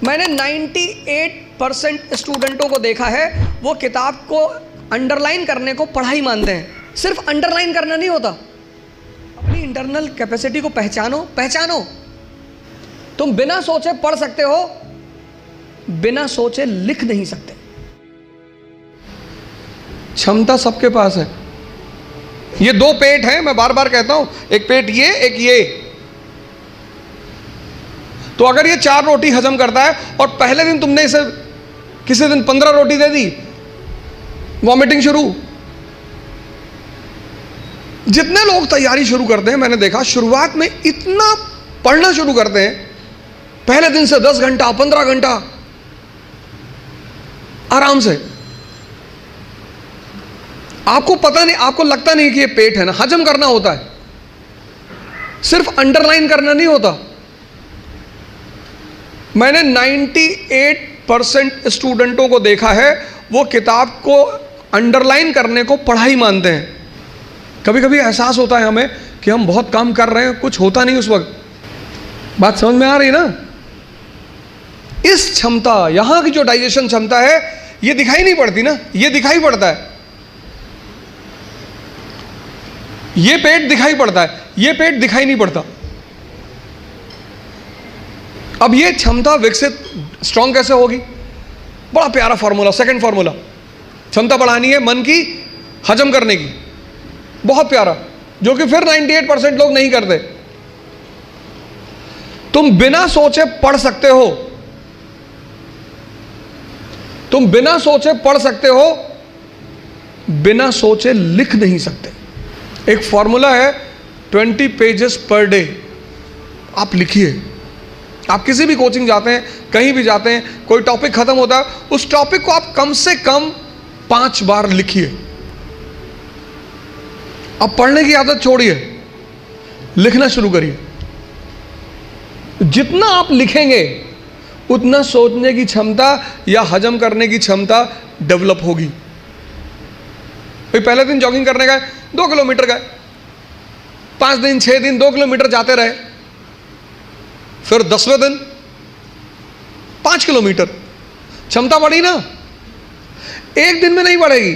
मैंने 98% स्टूडेंटों को देखा है, वो किताब को अंडरलाइन करने को पढ़ाई मानते हैं। सिर्फ अंडरलाइन करना नहीं होता, अपनी इंटरनल कैपेसिटी को पहचानो। तुम बिना सोचे पढ़ सकते हो, बिना सोचे लिख नहीं सकते। क्षमता सबके पास है। ये दो पेट हैं, मैं बार बार कहता हूं, एक पेट ये, एक ये। तो अगर ये 4 रोटी हजम करता है और पहले दिन तुमने इसे किसी दिन 15 रोटी दे दी, वॉमिटिंग शुरू। जितने लोग तैयारी शुरू करते हैं, मैंने देखा शुरुआत में इतना पढ़ना शुरू करते हैं, पहले दिन से 10 घंटा 15 घंटा आराम से। आपको पता नहीं, आपको लगता नहीं कि ये पेट है ना, हजम करना होता है, सिर्फ अंडरलाइन करना नहीं होता। मैंने 98% स्टूडेंटों को देखा है, वो किताब को अंडरलाइन करने को पढ़ाई मानते हैं। कभी कभी एहसास होता है हमें कि हम बहुत काम कर रहे हैं, कुछ होता नहीं उस वक्त। बात समझ में आ रही ना? इस क्षमता, यहां की जो डाइजेशन क्षमता है, ये दिखाई नहीं पड़ती ना, ये दिखाई पड़ता है। ये पेट दिखाई पड़ता है, ये पेट दिखाई नहीं पड़ता। अब ये क्षमता विकसित स्ट्रांग कैसे होगी? बड़ा प्यारा फॉर्मूला, सेकंड फॉर्मूला। क्षमता बढ़ानी है मन की, हजम करने की, बहुत प्यारा, जो कि फिर 98% लोग नहीं करते। तुम बिना सोचे पढ़ सकते हो, तुम बिना सोचे पढ़ सकते हो, बिना सोचे लिख नहीं सकते। एक फॉर्मूला है 20 पेजेस पर डे। आप लिखिए। आप किसी भी कोचिंग जाते हैं, कहीं भी जाते हैं, कोई टॉपिक खत्म होता है, उस टॉपिक को आप कम से कम 5 बार लिखिए। अब पढ़ने की आदत छोड़िए, लिखना शुरू करिए। जितना आप लिखेंगे उतना सोचने की क्षमता या हजम करने की क्षमता डेवलप होगी। भाई पहले दिन जॉगिंग करने गए, 2 किलोमीटर गए, 5 दिन 6 दिन 2 किलोमीटर जाते रहे, फिर 10वें दिन 5 किलोमीटर। क्षमता बढ़ी ना? एक दिन में नहीं बढ़ेगी।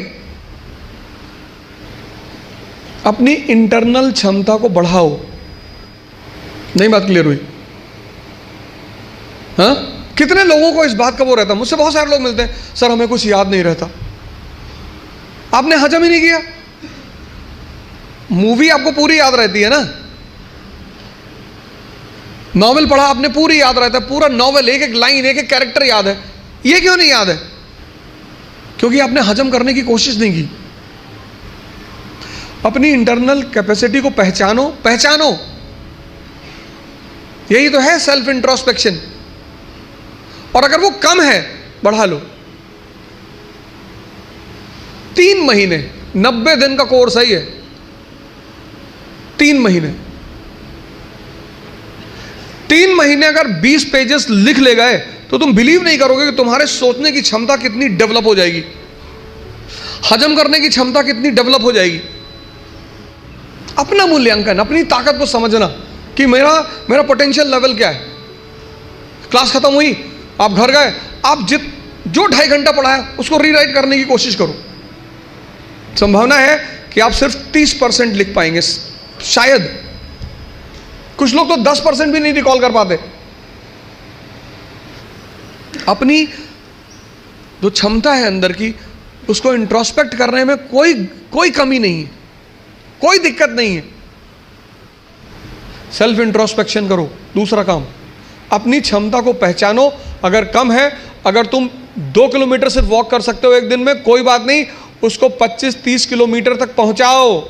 अपनी इंटरनल क्षमता को बढ़ाओ। नहीं बात क्लियर हुई? हाँ, कितने लोगों को इस बात का वो रहता, मुझसे बहुत सारे लोग मिलते हैं, सर हमें कुछ याद नहीं रहता। आपने हजम ही नहीं किया। मूवी आपको पूरी याद रहती है ना, नॉवेल पढ़ा आपने पूरी याद रहता है, पूरा नॉवेल, एक एक लाइन, एक एक कैरेक्टर याद है। ये क्यों नहीं याद है? क्योंकि आपने हजम करने की कोशिश नहीं की। अपनी इंटरनल कैपेसिटी को पहचानो। यही तो है सेल्फ इंट्रोस्पेक्शन। और अगर वो कम है, बढ़ा लो। 3 महीने, 90 दिन का कोर्स है ये। 3 महीने 3 महीने अगर 20 पेजेस लिख ले गए, तो तुम बिलीव नहीं करोगे कि तुम्हारे सोचने की क्षमता कितनी डेवलप हो जाएगी, हजम करने की क्षमता कितनी डेवलप हो जाएगी। अपना मूल्यांकन, अपनी ताकत को समझना कि मेरा पोटेंशियल लेवल क्या है। क्लास खत्म हुई, आप घर गए, आप जो 2.5 घंटा पढ़ाया उसको रीराइट करने की कोशिश करो। संभावना है कि आप सिर्फ 30% लिख पाएंगे, शायद। कुछ लोग तो 10% भी नहीं रिकॉल कर पाते। अपनी जो क्षमता है अंदर की, उसको इंट्रोस्पेक्ट करने में कोई कमी नहीं है, कोई दिक्कत नहीं है। सेल्फ इंट्रोस्पेक्शन करो। दूसरा काम, अपनी क्षमता को पहचानो। अगर कम है, अगर तुम 2 किलोमीटर सिर्फ वॉक कर सकते हो एक दिन में, कोई बात नहीं, उसको 25-30 किलोमीटर तक पहुंचाओ।